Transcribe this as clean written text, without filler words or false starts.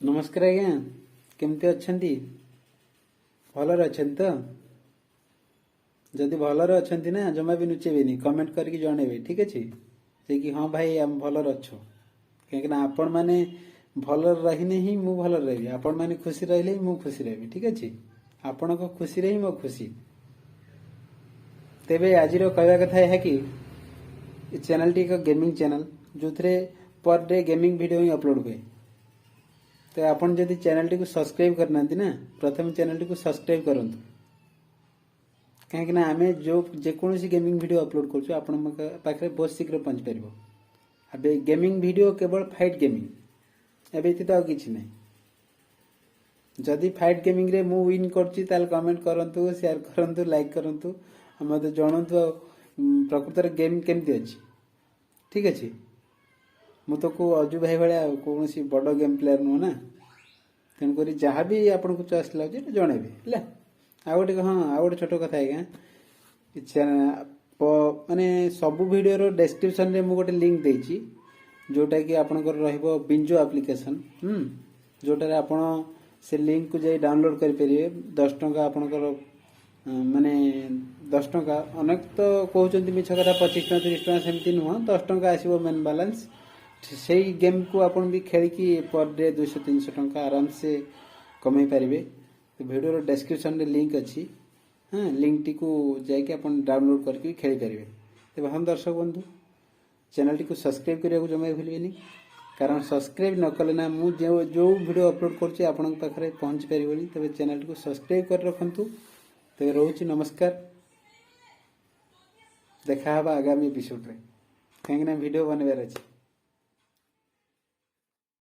नमस्कार आज्ञा केमती अच्छी भलर अच्छा तो जदि भलर अच्छा ना जमा भी नुचेबेनि कमेंट करके जनइबे ठीक अच्छे जे कि हाँ भाई आम भलर अच्छो कहीं आपण मैंने भलर रही ही मु भलर रही आपण मैंने खुशी रही मु खुशी रही ठीक अच्छे आपण को खुशी रही मो खुशी तेबे आज कहवा कथा है कि चैनल टी एक गेमिंग चैनल जो पर डे गेमिंग वीडियो ही अपलोड हुए तो आपण जदि चैनल टी को सब्सक्राइब करना ना प्रथम चैनल टी को सब्सक्राइब करंतु कहीं आम जो जेकोसी गेमिंग वीडियो अपलोड कर पाखे बहुत शीघ्र पहुंच पार अब गेमिंग वीडियो केवल फाइट गेमिंग एवं व्यतीत आ कि ना जदि फाइट गेमिंग रे मु विन कर कमेंट करंतु शेयर करंतु लाइक करंतु मत जनतु प्रकृत गेम केमती अच्छी ठीक अच्छे मु तो को अजु भाई भाया कौन बड़ गेम प्लेयर नुह ना तेणुक जहाँ भी आपन को चॉइस लगे जनइबे आ गोटे हाँ आ गोटे छोट कथा आज्ञा माने सबु वीडियो डेस्क्रिप्शन रे मु गोटे लिंक देछि जोटा कि आपनकर रहइबो बिंजो एप्लिकेशन जोटारे आपण से लिंक को जाई डाउनलोड कर परिए 10 टंका आपनकर माने 10 टंका अनेक तो कहउचंती मिछ कथा 25 टंका 30 टंका सेमती नुह 10 टंका आसीबो मेन बैलेंस से गेम को आपन भी खेल की पर डे 200-300 टंका आराम से कमाई पारिबे तो वीडियो डिस्क्रिप्शन रे लिंक अच्छी हाँ लिंक टी को जाकि अपन डाउनलोड करके खेल पारिबे तेबे हम दर्शक बंधु चैनल टी को सब्सक्राइब करिया जमा भूलिबेनी कारण सब्सक्राइब न कले ना मु जो वीडियो अपलोड करछि आपन पाखरे पहुंच पारिबोनी तबे चैनल टी को सब्सक्राइब कर रखंतु तबे रहउछि नमस्कार देखा हबा आगामी एपिसोड रे कहीं ना वीडियो बनवेर अछि।